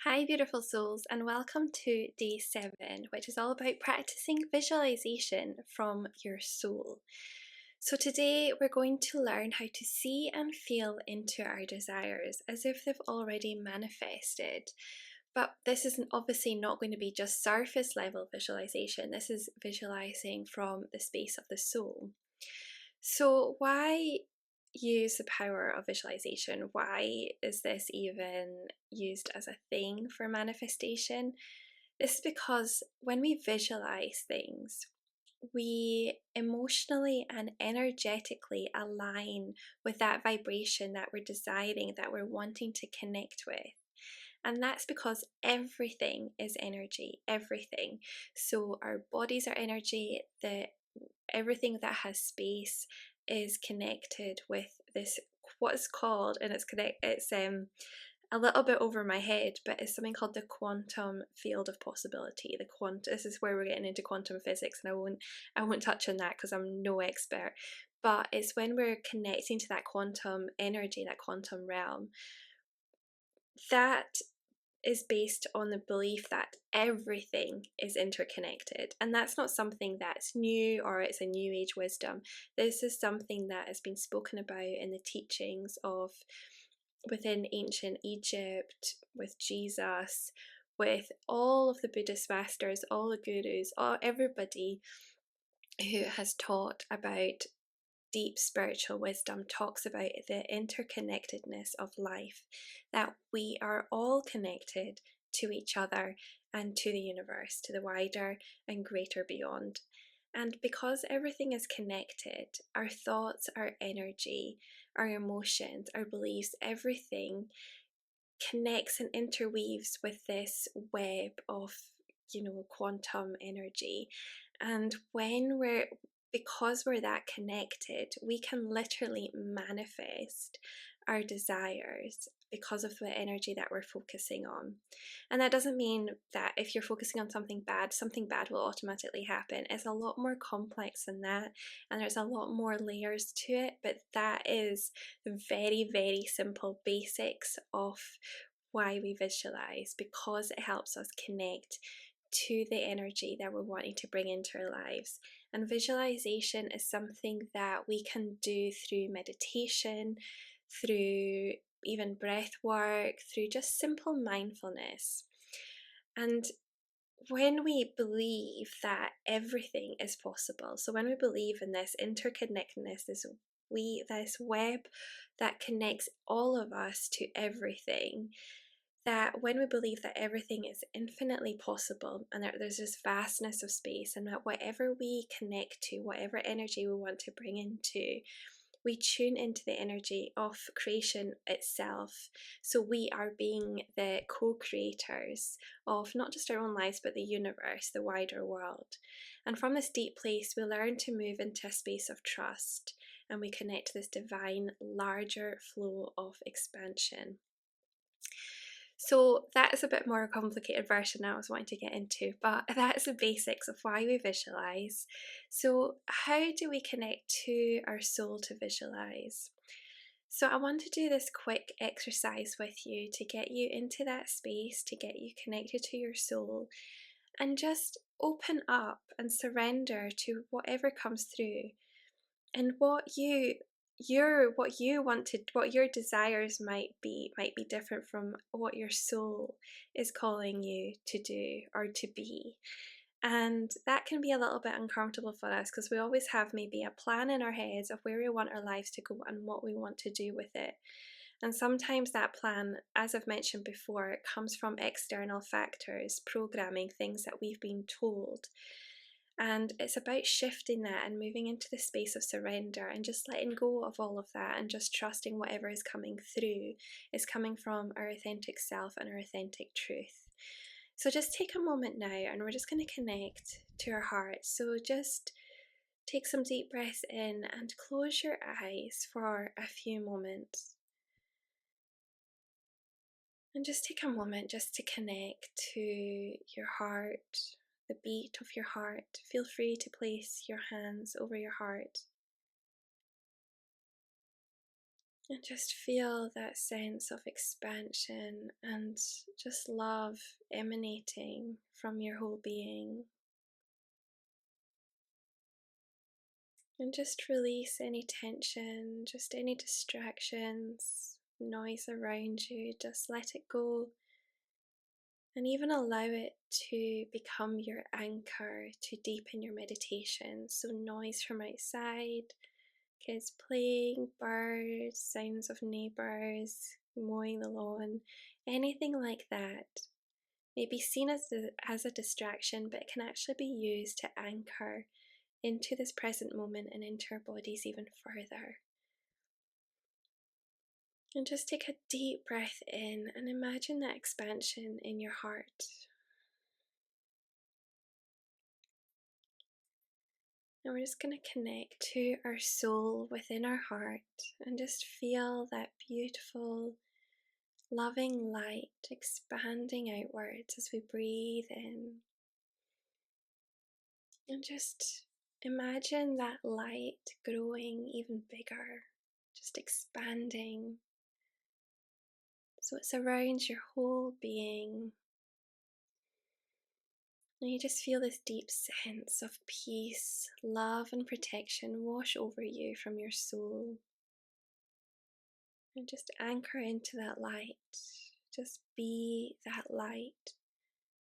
Hi, beautiful souls, and welcome to day 7, which is all about practicing visualization from your soul. So, today we're going to learn how to see and feel into our desires as if they've already manifested. But this isn't obviously not going to be just surface level visualization, this is visualizing from the space of the soul. So, why use the power of visualization? Why is this even used as a thing for manifestation? This is because when we visualize things, we emotionally and energetically align with that vibration that we're desiring, that we're wanting to connect with. And that's because everything is energy, everything. So our bodies are energy, everything that has space is connected with this, what is called, and it's a little bit over my head, but it's something called the quantum field of possibility. This is where we're getting into quantum physics, and I won't touch on that because I'm no expert. But it's when we're connecting to that quantum energy, that quantum realm, that is based on the belief that everything is interconnected. And that's not something that's new or it's a new age wisdom. This is something that has been spoken about in the teachings of within ancient Egypt, with Jesus, with all of the Buddhist masters, all the gurus, everybody who has taught about deep spiritual wisdom talks about the interconnectedness of life, that we are all connected to each other and to the universe, to the wider and greater beyond. And because everything is connected, our thoughts, our energy, our emotions, our beliefs, everything connects and interweaves with this web of, quantum energy. And because we're that connected, we can literally manifest our desires because of the energy that we're focusing on. And that doesn't mean that if you're focusing on something bad will automatically happen. It's a lot more complex than that, and there's a lot more layers to it, but that is the very, very simple basics of why we visualize, because it helps us connect to the energy that we're wanting to bring into our lives. And visualization is something that we can do through meditation, through even breath work, through just simple mindfulness. And when we believe that everything is possible, so when we believe in this interconnectedness, this web that connects all of us to everything, that when we believe that everything is infinitely possible and that there's this vastness of space, and that whatever we connect to, whatever energy we want to bring into, we tune into the energy of creation itself. So we are being the co-creators of not just our own lives, but the universe, the wider world. And from this deep place, we learn to move into a space of trust, and we connect to this divine, larger flow of expansion. So that is a bit more complicated version I was wanting to get into, but that is the basics of why we visualize. So how do we connect to our soul to visualize? So I want to do this quick exercise with you to get you into that space, to get you connected to your soul, and just open up and surrender to whatever comes through. And what your desires might be different from what your soul is calling you to do or to be. And that can be a little bit uncomfortable for us because we always have maybe a plan in our heads of where we want our lives to go and what we want to do with it. And sometimes that plan, as I've mentioned before, it comes from external factors, programming, things that we've been told. And it's about shifting that and moving into the space of surrender and just letting go of all of that and just trusting whatever is coming through is coming from our authentic self and our authentic truth. So just take a moment now and we're just going to connect to our heart. So just take some deep breaths in and close your eyes for a few moments. And just take a moment just to connect to your heart, the beat of your heart. Feel free to place your hands over your heart. And just feel that sense of expansion and just love emanating from your whole being. And just release any tension, just any distractions, noise around you, just let it go. And even allow it to become your anchor to deepen your meditation. So noise from outside, kids playing, birds, sounds of neighbours, mowing the lawn, anything like that may be seen as a distraction, but it can actually be used to anchor into this present moment and into our bodies even further. And just take a deep breath in and imagine that expansion in your heart. And we're just going to connect to our soul within our heart and just feel that beautiful, loving light expanding outwards as we breathe in. And just imagine that light growing even bigger, just expanding. So it's around your whole being. And you just feel this deep sense of peace, love, and protection wash over you from your soul. And just anchor into that light. Just be that light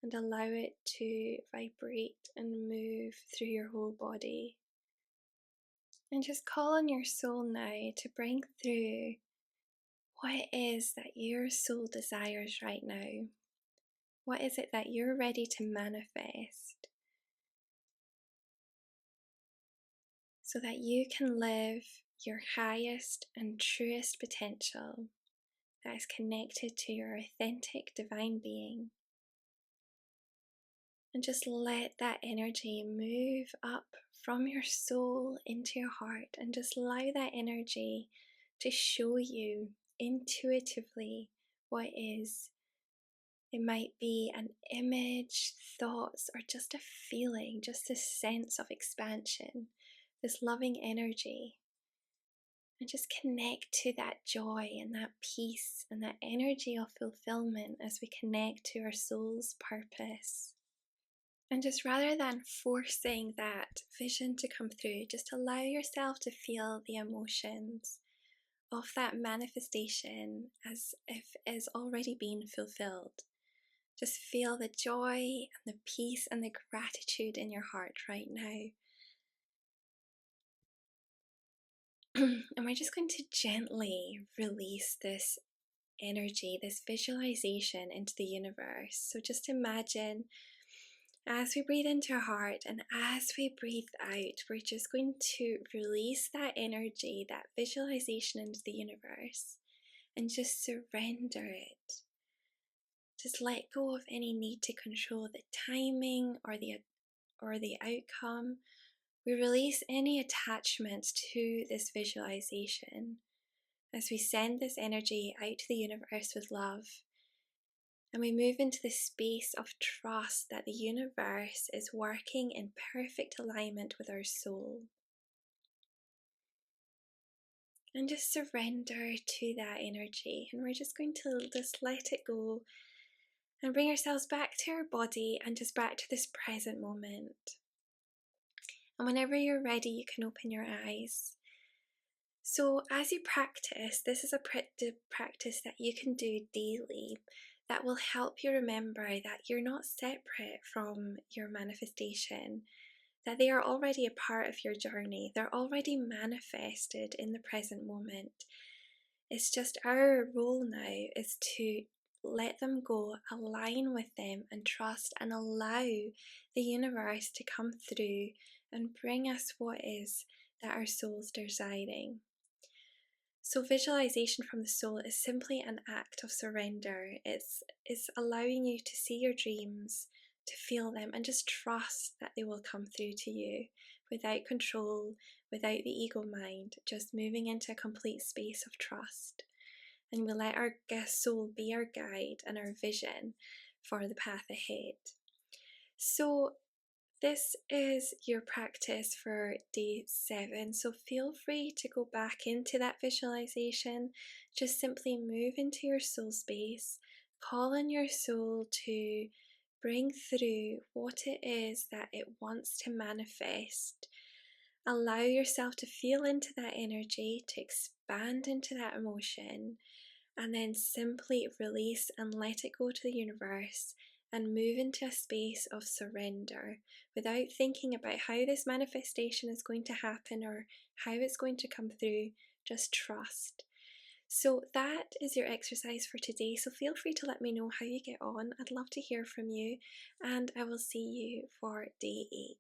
and allow it to vibrate and move through your whole body. And just call on your soul now to bring through what it is that your soul desires right now. What is it that you're ready to manifest so that you can live your highest and truest potential that is connected to your authentic divine being? And just let that energy move up from your soul into your heart, and just allow that energy to show you intuitively what is. It might be an image, thoughts, or just a feeling, just a sense of expansion, this loving energy. And just connect to that joy and that peace and that energy of fulfillment as we connect to our soul's purpose. And just rather than forcing that vision to come through, just allow yourself to feel the emotions of that manifestation as if it has already been fulfilled. Just feel the joy and the peace and the gratitude in your heart right now. And we're just going to gently release this energy, this visualization into the universe. So just imagine as we breathe into our heart and as we breathe out, we're just going to release that energy, that visualization into the universe, and just surrender it. Just let go of any need to control the timing or the outcome. We release any attachment to this visualization as we send this energy out to the universe with love. And we move into the space of trust that the universe is working in perfect alignment with our soul. And just surrender to that energy. And we're just going to just let it go and bring ourselves back to our body and just back to this present moment. And whenever you're ready, you can open your eyes. So as you practice, this is a practice that you can do daily that will help you remember that you're not separate from your manifestation, that they are already a part of your journey. They're already manifested in the present moment. It's just our role now is to let them go, align with them, and trust and allow the universe to come through and bring us what is that our soul's desiring. So visualization from the soul is simply an act of surrender. It's allowing you to see your dreams, to feel them, and just trust that they will come through to you without control, without the ego mind, just moving into a complete space of trust. And we let our soul be our guide and our vision for the path ahead. So This is your practice for day 7, so feel free to go back into that visualization. Just simply move into your soul space, call on your soul to bring through what it is that it wants to manifest. Allow yourself to feel into that energy, to expand into that emotion, and then simply release and let it go to the universe and move into a space of surrender without thinking about how this manifestation is going to happen or how it's going to come through. Just trust. So that is your exercise for today. So feel free to let me know how you get on. I'd love to hear from you, and I will see you for day 8.